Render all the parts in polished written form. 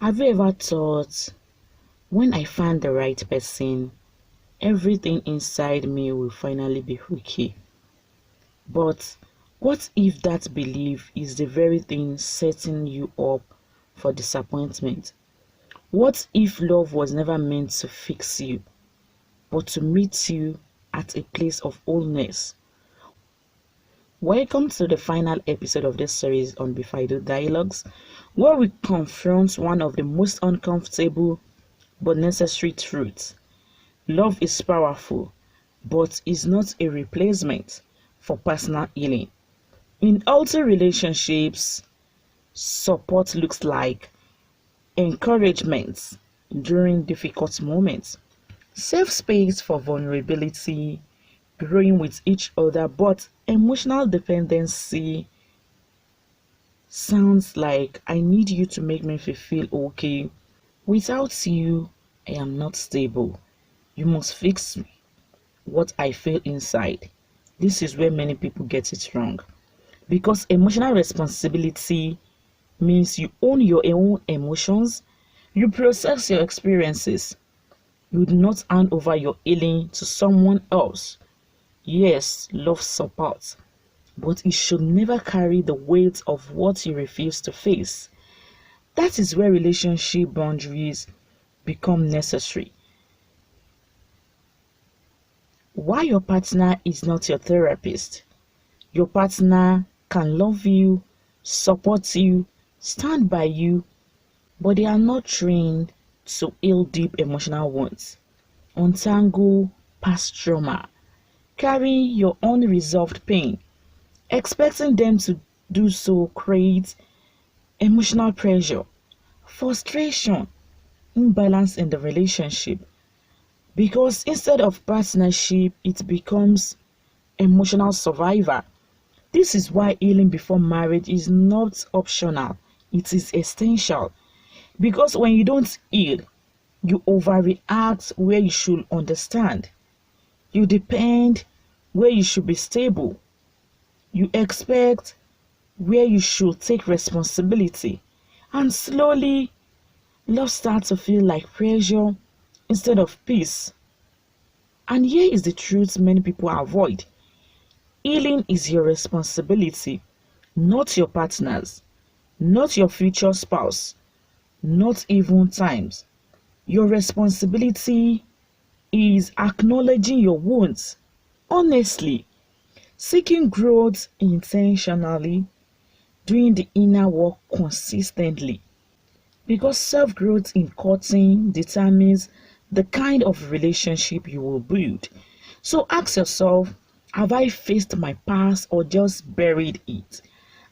Have you ever thought, when I find the right person, everything inside me will finally be okay? But what if that belief is the very thing setting you up for disappointment? What if love was never meant to fix you, but to meet you at a place of wholeness? Welcome to the final episode of this series on Bifido Dialogues, where we confront one of the most uncomfortable but necessary truths. Love is powerful, but is not a replacement for personal healing. In healthy relationships, support looks like encouragement during difficult moments, safe space for vulnerability, growing with each other, but emotional dependency sounds like I need you to make me feel okay. Without you, I am not stable. You must fix what I feel inside. This is where many people get it wrong. Because emotional responsibility means you own your own emotions, you process your experiences. You do not hand over your healing to someone else. Yes, love support, but it should never carry the weight of what you refuse to face. That is where relationship boundaries become necessary. Why your partner is not your therapist? Your partner can love you, support you, stand by you, but they are not trained to heal deep emotional wounds, untangle past trauma, carry your unresolved pain. Expecting them to do so creates emotional pressure, frustration, imbalance in the relationship. Because instead of partnership, it becomes emotional survivor. This is why healing before marriage is not optional, it is essential. Because when you don't heal, you overreact where you should understand. You depend where you should be stable. You expect where you should take responsibility. And slowly, love starts to feel like pressure instead of peace. And here is the truth many people avoid. Healing is your responsibility, not your partner's, not your future spouse, not even times. Your responsibility is acknowledging your wounds honestly, seeking growth intentionally, doing the inner work consistently. Because self-growth in courting determines the kind of relationship you will build. So ask yourself, have I faced my past or just buried it?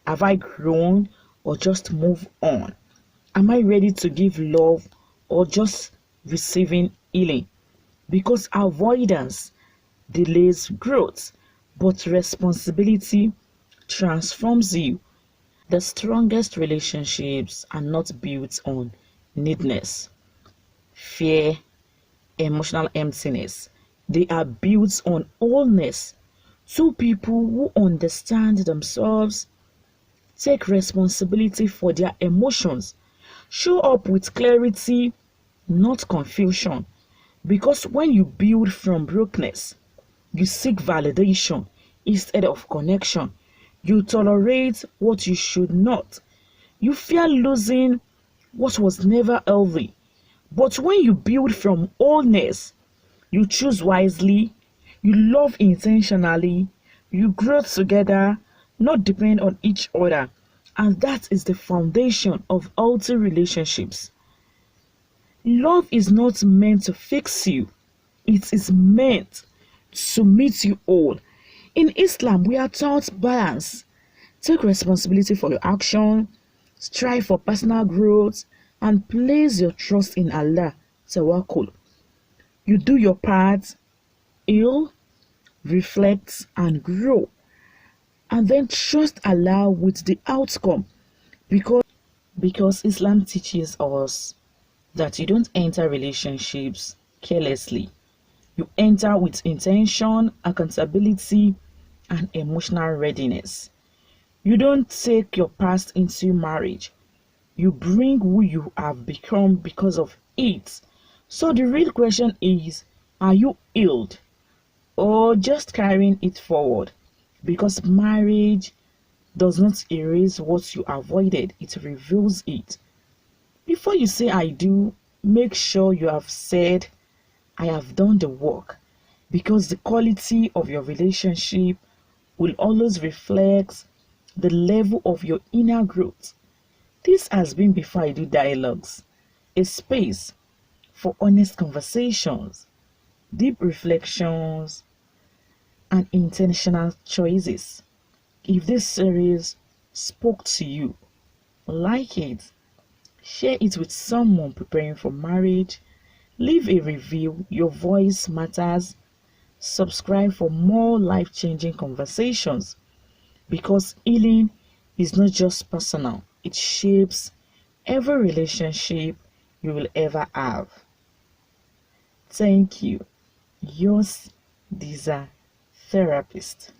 Have I grown or just moved on? Am I ready to give love or just receiving healing? Because avoidance delays growth, but responsibility transforms you. The strongest relationships are not built on neediness, fear, emotional emptiness. They are built on wholeness. Two people who understand themselves, take responsibility for their emotions, show up with clarity, not confusion. Because when you build from brokenness, you seek validation instead of connection. You tolerate what you should not. You fear losing what was never healthy. But when you build from wholeness, you choose wisely, you love intentionally, you grow together, not depend on each other. And that is the foundation of healthy relationships. Love is not meant to fix you, it is meant to meet you all. In Islam, we are taught balance. Take responsibility for your action, strive for personal growth, and place your trust in Allah. Tawakkul. You do your part, heal, reflect, and grow. And then trust Allah with the outcome. Because Islam teaches us that you don't enter relationships carelessly. You enter with intention, accountability, and emotional readiness. You don't take your past into marriage. You bring who you have become because of it. So the real question is, are you healed or just carrying it forward? Because marriage does not erase what you avoided, it reveals it. Before you say I do, make sure you have said I have done the work, because the quality of your relationship will always reflect the level of your inner growth. This has been Before I Do Dialogues, a space for honest conversations, deep reflections, and intentional choices. If this series spoke to you, like it, share it with someone preparing for marriage, leave a review, your voice matters, subscribe for more life-changing conversations, because healing is not just personal, it shapes every relationship you will ever have. Thank you. Yours, Disa Therapist.